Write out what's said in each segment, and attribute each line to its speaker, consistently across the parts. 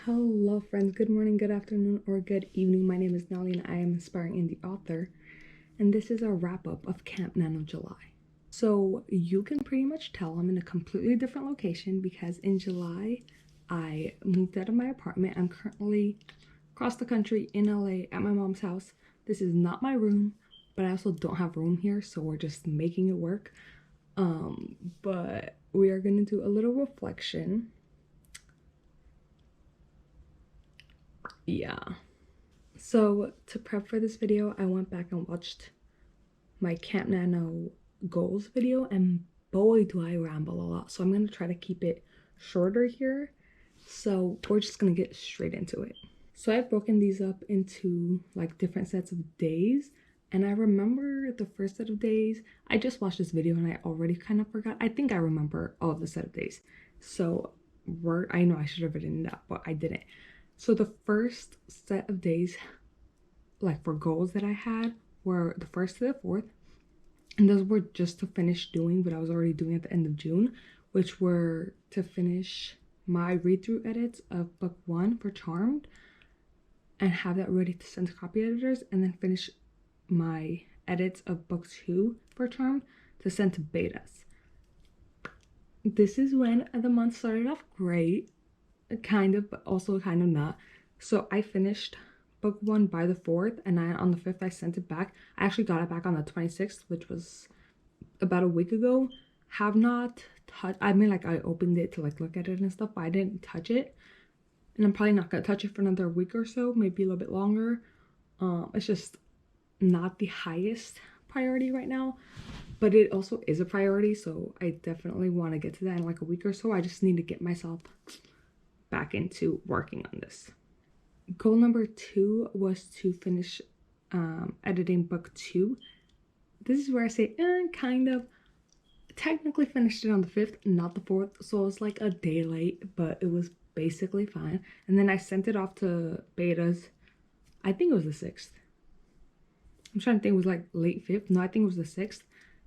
Speaker 1: Hello friends, good morning, good afternoon, or good evening. My name is Nelly and I am Inspiring Indie Author, and this is a wrap-up of Camp Nano July. So you can pretty much tell I'm in a completely different location because in July I moved out of my apartment. I'm currently across the country in LA at my mom's house. This is not my room, but I also don't have room here, so we're just making it work. But we are gonna do a little reflection. Yeah. So to prep for this video, I went back and watched my Camp Nano goals video, and boy do I ramble a lot. So I'm going to try to keep it shorter here. So we're just going to get straight into it. So I've broken these up into like different sets of days, and I remember the first set of days. I just watched this video and I already kind of forgot. I think I remember all of the set of days. So I know I should have written it up, but I didn't. So the first set of days, like for goals that I had, were the 1st to the 4th, and those were just to finish doing what I was already doing at the end of June, which were to finish my read-through edits of book 1 for Charmed and have that ready to send to copy editors, and then finish my edits of book 2 for Charmed to send to betas. This is when the month started off great, kind of, but also kind of not. So I finished book 1 by the 4th, and on the 5th I sent it back. I actually got it back on the 26th, which was about a week ago. Have not touched, I mean, like I opened it to like look at it and stuff, but I didn't touch it, and I'm probably not gonna touch it for another week or so, maybe a little bit longer. It's just not the highest priority right now, but it also is a priority, so I definitely want to get to that in like a week or so. I just need to get myself back into working on this. Goal number 2 was to finish editing book 2. This is where I say kind of. Technically finished it on the 5th, not the 4th, so it was like a day late, but it was basically fine. And then I sent it off to betas. I think it was the 6th. I'm trying to think, it was like late 5th. No, I think it was the 6th.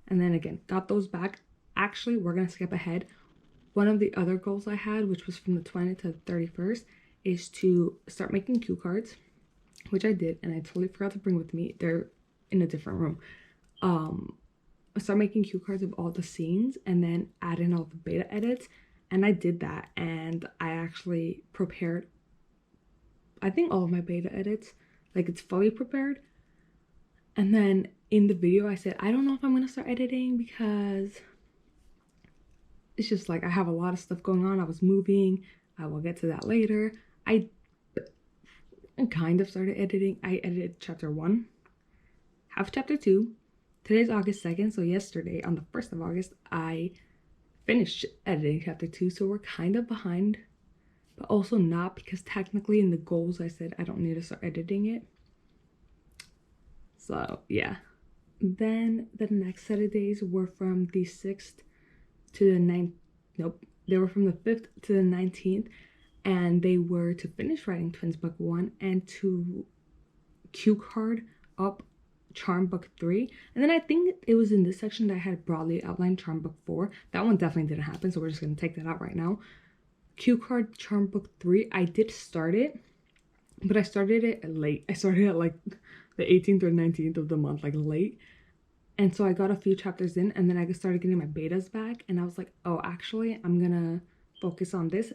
Speaker 1: And then again, got those back. Actually, we're gonna skip ahead. One of the other goals I had, which was from the 20th to the 31st, is to start making cue cards, which I did, and I totally forgot to bring with me. They're in a different room. Start making cue cards of all the scenes and then add in all the beta edits, and I did that, and I actually prepared, I think, all of my beta edits. Like, it's fully prepared. And then in the video I said I don't know if I'm gonna start editing because it's just like I have a lot of stuff going on. I was moving. I will get to that later. I kind of started editing. I edited chapter 1, half chapter 2. Today's August 2nd, so yesterday on the 1st of August, I finished editing chapter 2, so we're kind of behind, but also not, because technically in the goals I said I don't need to start editing it. So yeah. Then the next set of days were from the 6th to the 9th. Nope, they were from the 5th to the 19th, and they were to finish writing Twins book 1 and to cue card up Charm book 3. And then I think it was in this section that I had broadly outlined Charm book 4. That one definitely didn't happen, so we're just gonna take that out right now. Cue card Charm book 3, I did start it, but I started it late. I started at like the 18th or 19th of the month, like late. And so I got a few chapters in, and then I started getting my betas back, and I was like, oh, actually I'm gonna focus on this.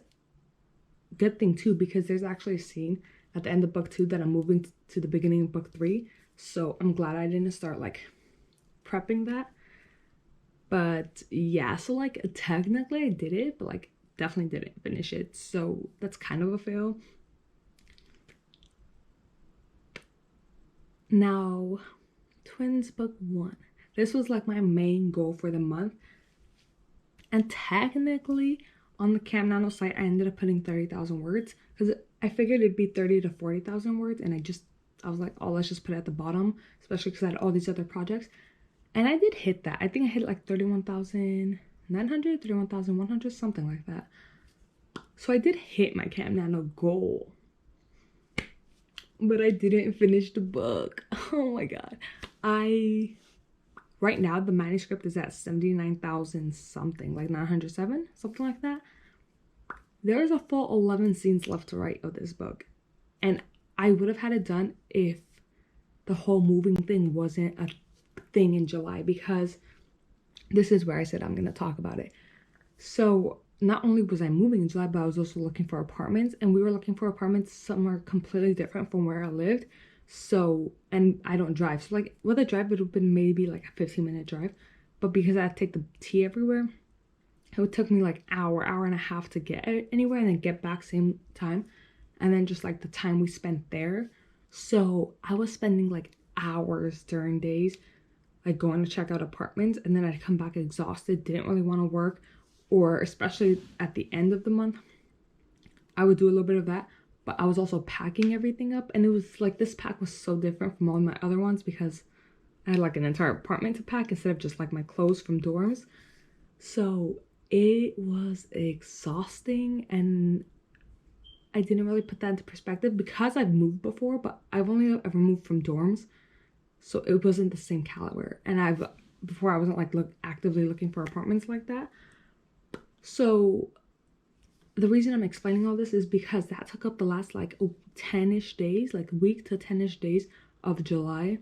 Speaker 1: Good thing too, because there's actually a scene at the end of book 2 that I'm moving to the beginning of book 3. So I'm glad I didn't start like prepping that. But yeah, so like technically I did it, but like definitely didn't finish it. So that's kind of a fail. Now, Twins book 1. This was like my main goal for the month. And technically on the Camp Nano site, I ended up putting 30,000 words because I figured it'd be 30 to 40,000 words, and I was like, oh, let's just put it at the bottom, especially because I had all these other projects. And I did hit that. I think I hit like 31,900, 31,100, something like that. So I did hit my Camp Nano goal. But I didn't finish the book. Oh my god. Right now, the manuscript is at 79,000 something, like 907, something like that. there's a full 11 scenes left to write of this book. And I would have had it done if the whole moving thing wasn't a thing in July, because this is where I said I'm going to talk about it. So not only was I moving in July, but I was also looking for apartments, and we were looking for apartments somewhere completely different from where I lived. So, and I don't drive. So like with a drive, it would have been maybe like a 15-minute drive. But because I had to take the T everywhere, it took me like hour and a half to get anywhere and then get back same time. And then just like the time we spent there. So I was spending like hours during days, like going to check out apartments, and then I'd come back exhausted, didn't really want to work, or especially at the end of the month, I would do a little bit of that, but I was also packing everything up, and it was like this pack was so different from all my other ones because I had like an entire apartment to pack instead of just like my clothes from dorms. So it was exhausting, and I didn't really put that into perspective because I've moved before, but I've only ever moved from dorms, so it wasn't the same caliber. And before I wasn't like actively looking for apartments like that. So the reason I'm explaining all this is because that took up the last like 10-ish days, like week to 10-ish days of July.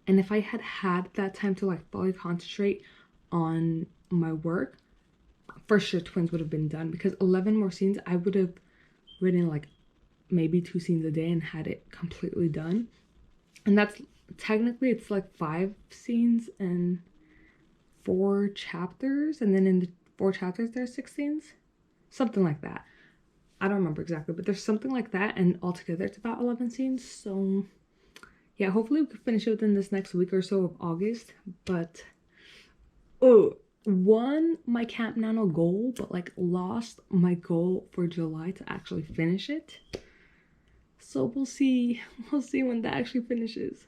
Speaker 1: And if I had had that time to like fully concentrate on my work, for sure twins would have been done, because 11 more scenes, I would have written like maybe 2 scenes a day and had it completely done. And that's technically, it's like 5 scenes and 4 chapters, and then in the 4 chapters there's 6 scenes, something like that. I don't remember exactly, but there's something like that, and altogether it's about 11 scenes. So yeah, hopefully we can finish it within this next week or so of August. But won my Camp Nano goal, but like lost my goal for July to actually finish it. So we'll see when that actually finishes.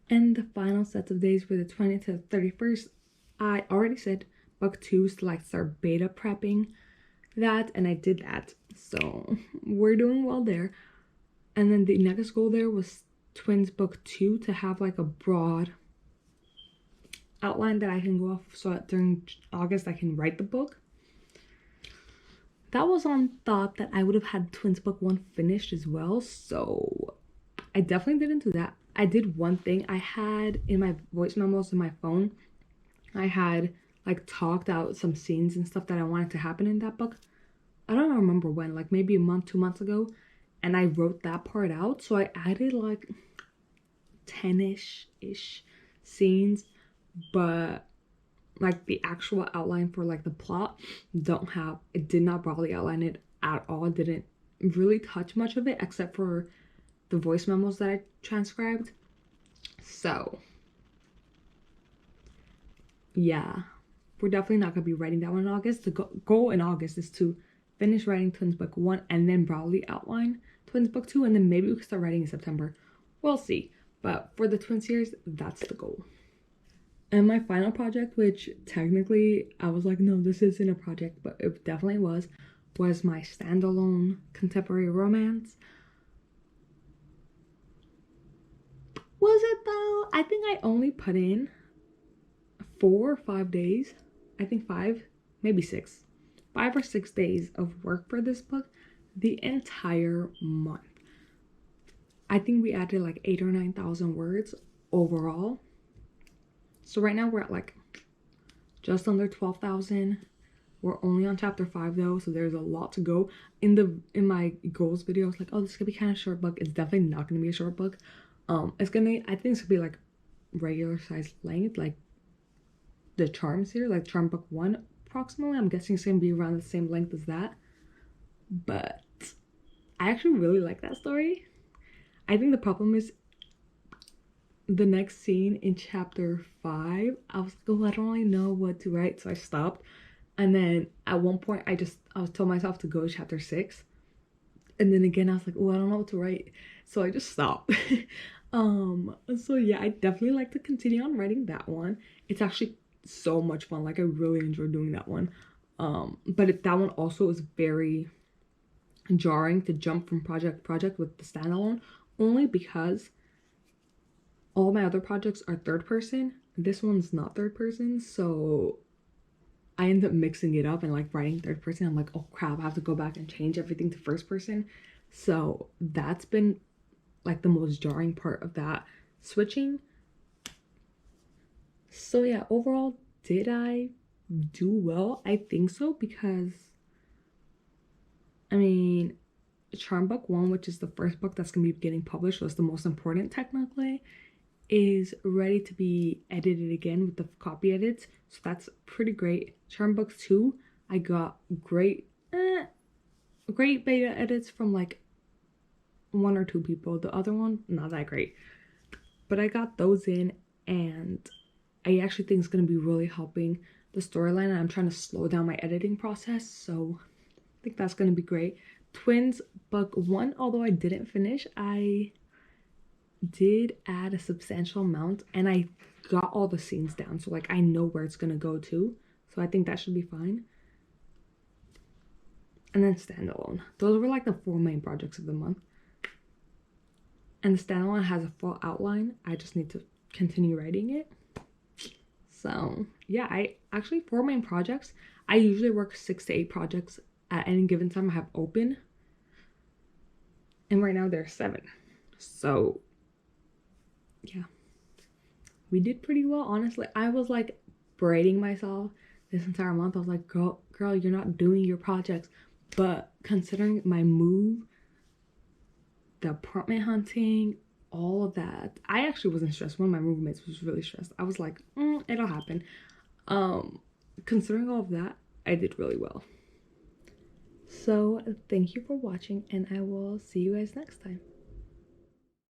Speaker 1: And the final sets of days were the 20th to the 31st. I already said book 2 is to like start beta prepping that, and I did that. So we're doing well there. And then the next goal there was twins book 2 to have like a broad outline that I can go off, so that during August I can write the book. That was on thought that I would have had twins book 1 finished as well, so I definitely didn't do that. I did one thing. I had in my voice memos in my phone, I had like talked out some scenes and stuff that I wanted to happen in that book. I don't remember when, like maybe a month, 2 months ago, and I wrote that part out. So I added like 10-ish scenes, but like the actual outline for like the plot it did not broadly outline it at all. It didn't really touch much of it except for the voice memos that I transcribed. So yeah, we're definitely not gonna be writing that one in August. The goal in August is to finish writing twins book 1 and then broadly outline twins book 2, and then maybe we can start writing in September. We'll see. But for the twin series, that's the goal. And my final project, which technically I was like, no, this isn't a project, but it definitely was my standalone contemporary romance. Was it though? I think I only put in 4 or 5 days. I think 5, maybe 6. 5 or 6 days of work for this book the entire month. I think we added like 8,000 or 9,000 words overall. So right now we're at like just under 12,000. We're only on chapter 5 though, so there's a lot to go. In my goals video, I was like, oh, this could be kind of short book. It's definitely not gonna be a short book. I think it's gonna be like regular size length, like the charms here, like charm book 1 approximately. I'm guessing it's gonna be around the same length as that. But I actually really like that story. I think the problem is the next scene in chapter 5. I was like, oh, I don't really know what to write, so I stopped. And then at one point I was told myself to go to chapter 6, and then again I was like, oh, I don't know what to write, so I just stopped. So yeah, I definitely like to continue on writing that one. It's actually so much fun. Like I really enjoy doing that one. But that one also is very jarring to jump from project to project with the standalone, only because all my other projects are third person. This one's not third person, so I end up mixing it up and like writing third person. I'm like, oh crap, I have to go back and change everything to first person. So that's been like the most jarring part of that switching. So yeah, overall, did I do well? I think so, because I mean, Charm Book 1, which is the first book that's gonna be getting published, was the most important technically, is ready to be edited again with the copy edits. So that's pretty great. Charm Book 2, I got great beta edits from like one or two people. The other one, not that great. But I got those in, and I actually think it's gonna be really helping the storyline. And I'm trying to slow down my editing process, so I think that's gonna be great. Twins Book 1, although I didn't finish, I did add a substantial amount, and I got all the scenes down, so like I know where it's gonna go to, so I think that should be fine. And then standalone, those were like the 4 main projects of the month, and the standalone has a full outline. I just need to continue writing it. So yeah, I actually 4 main projects. I usually work 6 to 8 projects at any given time I have open, and right now there's 7. So yeah, we did pretty well, honestly. I was like berating myself this entire month. I was like, girl, you're not doing your projects. But considering my move, the apartment hunting, all of that, I actually wasn't stressed. One of my roommates was really stressed. I was like, it'll happen. Considering all of that, I did really well. So thank you for watching, and I will see you guys next time.